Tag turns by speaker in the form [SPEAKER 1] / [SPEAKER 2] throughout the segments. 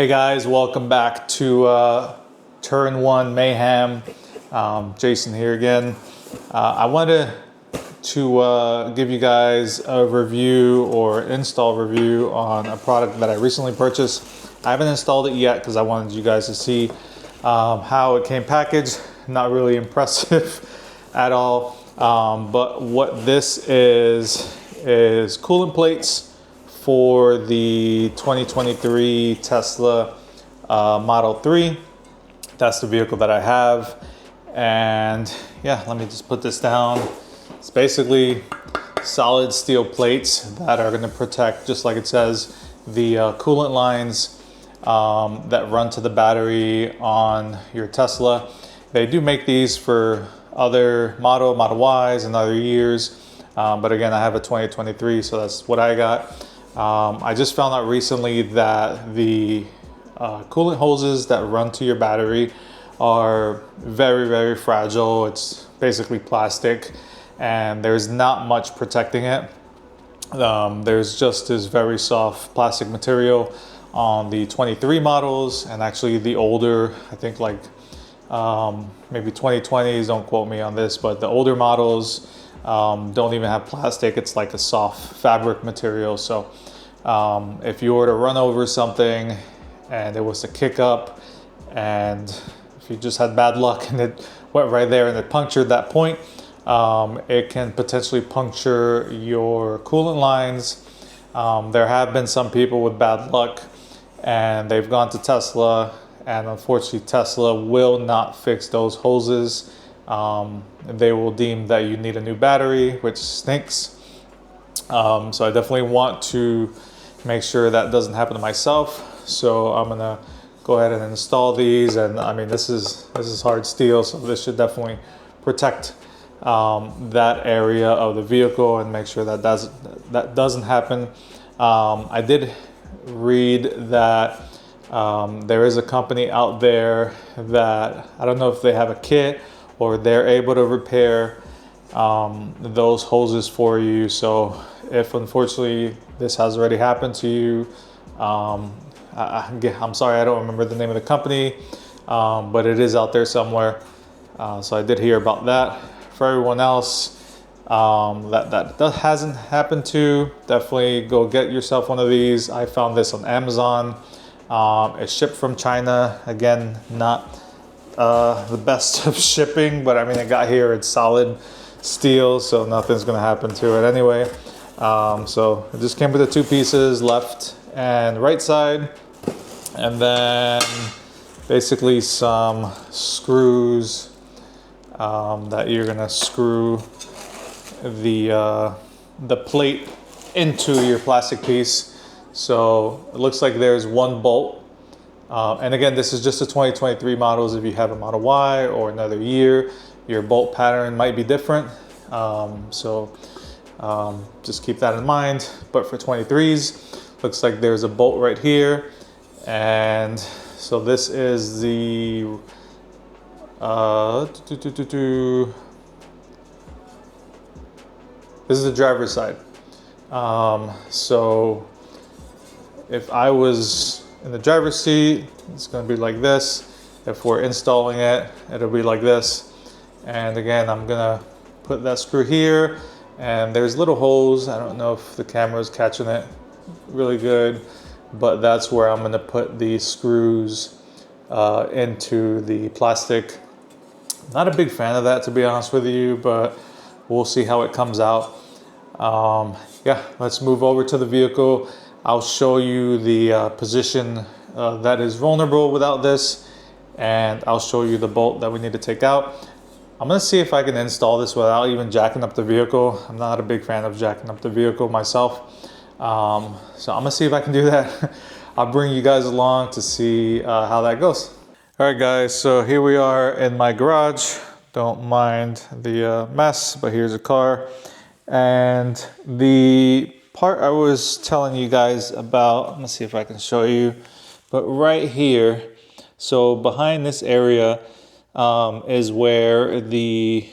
[SPEAKER 1] Hey guys, welcome back to Turn 1 Mayhem. Jason here again. I wanted to give you guys a review or install review on a product that I recently purchased. I haven't installed it yet because I wanted you guys to see how it came packaged. Not really impressive at all. But what this is coolant plates for the 2023 Tesla Model 3. That's the vehicle that I have. And yeah, let me just put this down. It's basically solid steel plates that are going to protect, just like it says, the coolant lines that run to the battery on your Tesla. They do make these for other Model Ys and other years. But again, I have a 2023, so that's what I got. I just found out recently that the coolant hoses that run to your battery are very, very fragile. It's basically plastic and there's not much protecting it. There's just this very soft plastic material on the 23 models, and actually the older, I think like maybe 2020s, don't quote me on this, but the older models don't even have plastic. It's like a soft fabric material. So if you were to run over something and it was to kick up, and if you just had bad luck and it went right there and it punctured that point, it can potentially puncture your coolant lines. There have been some people with bad luck and they've gone to Tesla, and unfortunately Tesla will not fix those hoses. They will deem that you need a new battery, which stinks. So I definitely want to make sure that doesn't happen to myself. So I'm gonna go ahead and install these, and I mean this is hard steel, so this should definitely protect that area of the vehicle and make sure that doesn't happen. I did read that there is a company out there that, I don't know if they have a kit or they're able to repair those hoses for you. So if unfortunately this has already happened to you, I'm sorry, I don't remember the name of the company, but it is out there somewhere. So I did hear about that. For everyone else that hasn't happened to, definitely go get yourself one of these. I found this on Amazon. It's shipped from China. Again, not the best of shipping, but I mean, it got here, it's solid steel, so nothing's gonna happen to it anyway. So it just came with the two pieces, left and right side, and then basically some screws that you're gonna screw the plate into your plastic piece. So it looks like there's one bolt. And again, this is just the 2023 models. If you have a Model Y or another year, your bolt pattern might be different. Just keep that in mind. But for 23s, looks like there's a bolt right here. And so this is the this is the driver's side. So if I was in the driver's seat, it's going to be like this. If we're installing it, it'll be like this. And again, I'm going to put that screw here, and there's little holes. I don't know if the camera is catching it really good, but that's where I'm going to put these screws into the plastic. Not a big fan of that, to be honest with you, but we'll see how it comes out. Yeah, let's move over to the vehicle. I'll show you the position that is vulnerable without this, and I'll show you the bolt that we need to take out. I'm gonna see if I can install this without even jacking up the vehicle. I'm not a big fan of jacking up the vehicle myself. So I'm gonna see if I can do that. I'll bring you guys along to see how that goes. All right guys, so here we are in my garage. Don't mind the mess, but here's a car. And the part I was telling you guys about, I'm gonna see if I can show you, but right here, so behind this area is where the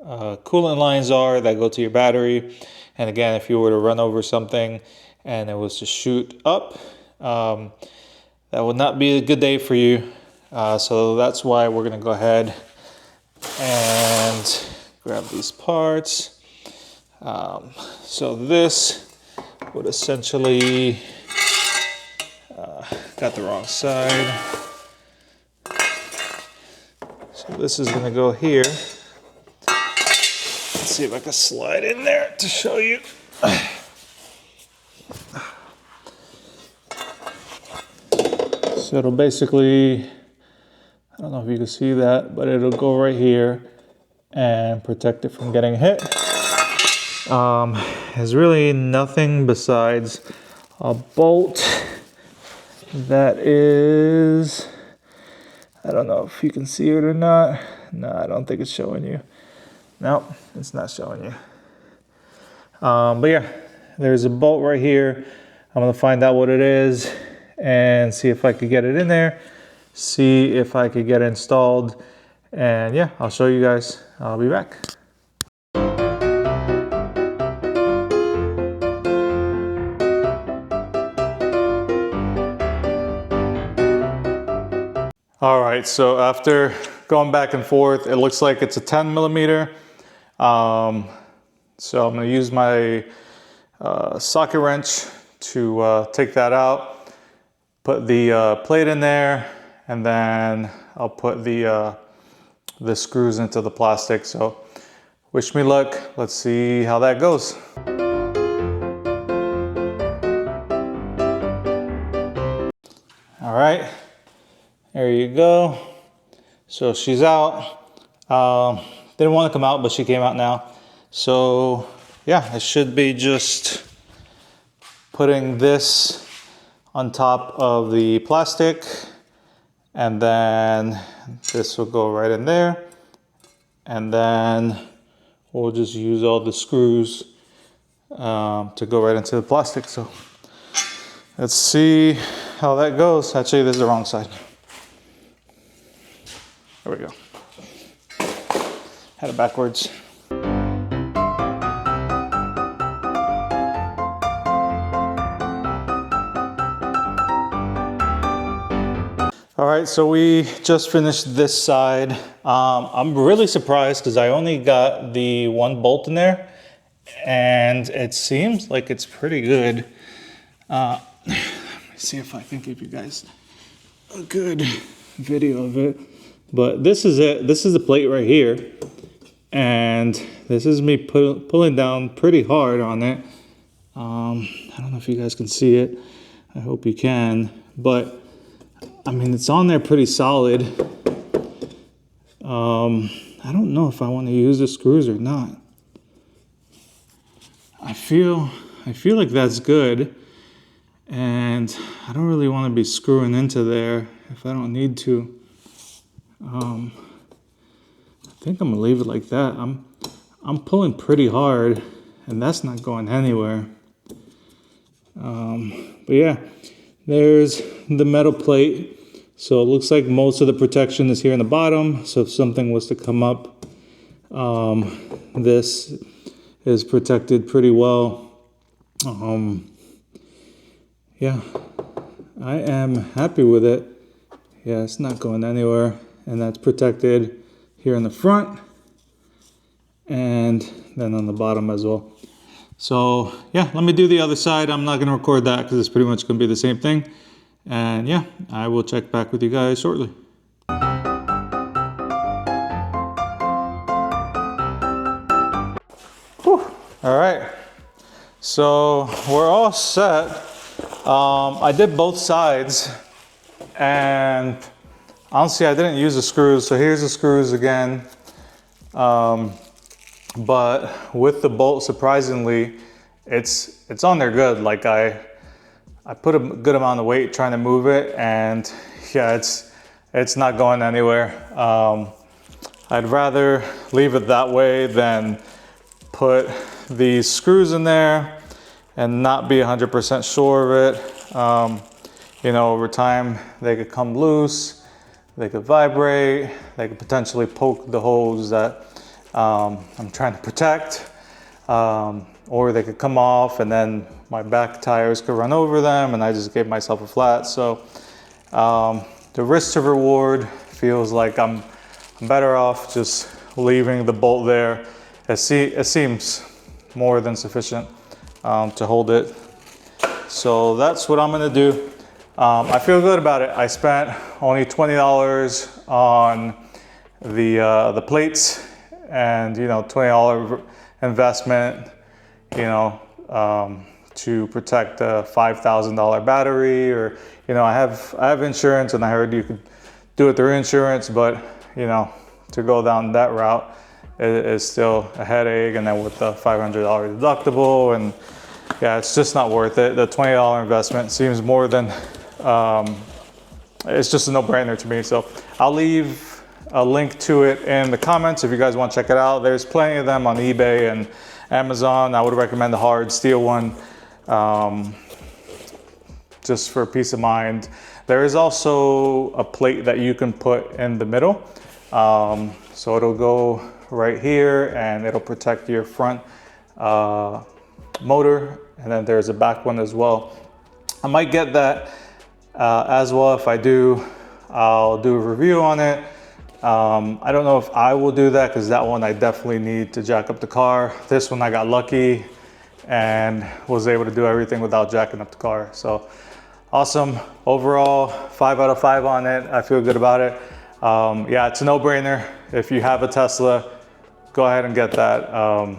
[SPEAKER 1] coolant lines are that go to your battery. And again, if you were to run over something and it was to shoot up, that would not be a good day for you. So that's why we're gonna go ahead and grab these parts. So this would essentially, got the wrong side. So this is gonna go here. Let's see if I can slide in there to show you. So it'll basically, I don't know if you can see that, but it'll go right here and protect it from getting hit. There's really nothing besides a bolt that is, I don't know if you can see it or not. No, I don't think it's showing you. No, it's not showing you. But yeah, there's a bolt right here. I'm gonna find out what it is and see if I could get it in there, see if I could get it installed, and yeah, I'll show you guys. I'll be back. All right, so after going back and forth, it looks like it's a 10 millimeter. So I'm gonna use my socket wrench to take that out, put the plate in there, and then I'll put the screws into the plastic. So wish me luck. Let's see how that goes. All right. There you go. So she's out. Didn't want to come out, but she came out now. So yeah, it should be just putting this on top of the plastic, and then this will go right in there. And then we'll just use all the screws to go right into the plastic. So let's see how that goes. Actually, this is the wrong side. There we go. Had it backwards. All right, so we just finished this side. I'm really surprised because I only got the one bolt in there and it seems like it's pretty good. Let me see if I can give you guys a good video of it. But this is it. This is the plate right here. And this is me pulling down pretty hard on it. I don't know if you guys can see it. I hope you can. But, I mean, it's on there pretty solid. I don't know if I want to use the screws or not. I feel like that's good. And I don't really want to be screwing into there if I don't need to. I think I'm gonna leave it like that. I'm pulling pretty hard and that's not going anywhere. But yeah, there's the metal plate. So it looks like most of the protection is here in the bottom. So if something was to come up, this is protected pretty well. Yeah, I am happy with it. Yeah, it's not going anywhere. And that's protected here in the front and then on the bottom as well. So yeah, let me do the other side. I'm not gonna record that because it's pretty much gonna be the same thing. And yeah, I will check back with you guys shortly. Whew. All right, so we're all set. I did both sides and honestly, I didn't use the screws, so here's the screws again. But with the bolt, surprisingly, it's on there good. Like I put a good amount of weight trying to move it, and yeah, it's not going anywhere. I'd rather leave it that way than put these screws in there and not be 100% sure of it. You know, over time, they could come loose. They could vibrate, they could potentially poke the holes that I'm trying to protect, or they could come off and then my back tires could run over them and I just gave myself a flat. So The risk to reward feels like I'm better off just leaving the bolt there. It seems more than sufficient to hold it. So that's what I'm gonna do. I feel good about it. I spent only $20 on the plates, and you know, $20 investment, you know, to protect a $5,000 battery, or you know, I have insurance, and I heard you could do it through insurance, but you know, to go down that route is still a headache, and then with the $500 deductible, and yeah, it's just not worth it. The $20 investment seems more than, it's just a no-brainer to me. So I'll leave a link to it in the comments if you guys want to check it out. There's plenty of them on eBay and Amazon. I would recommend the hard steel one, just for peace of mind. There is also a plate that you can put in the middle. So it'll go right here, and it'll protect your front motor, and then there's a back one as well. I might get that as well. If I do, I'll do a review on it. I don't know if I will do that, because that one I definitely need to jack up the car. This one I got lucky and was able to do everything without jacking up the car. So awesome. Overall, 5 out of 5 on it. I feel good about it. Yeah, it's a no-brainer. If you have a Tesla, go ahead and get that.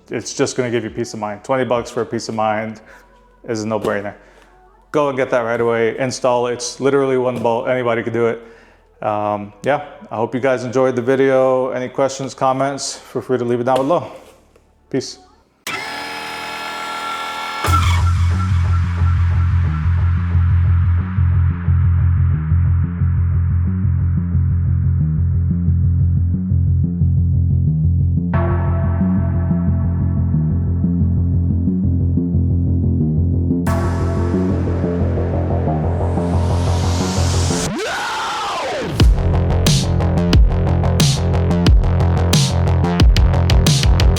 [SPEAKER 1] It's just gonna give you peace of mind. 20 bucks for a peace of mind is a no-brainer. Go and get that right away. Install it. It's literally one bolt. Anybody could do it. Yeah, I hope you guys enjoyed the video. Any questions, comments, feel free to leave it down below. Peace.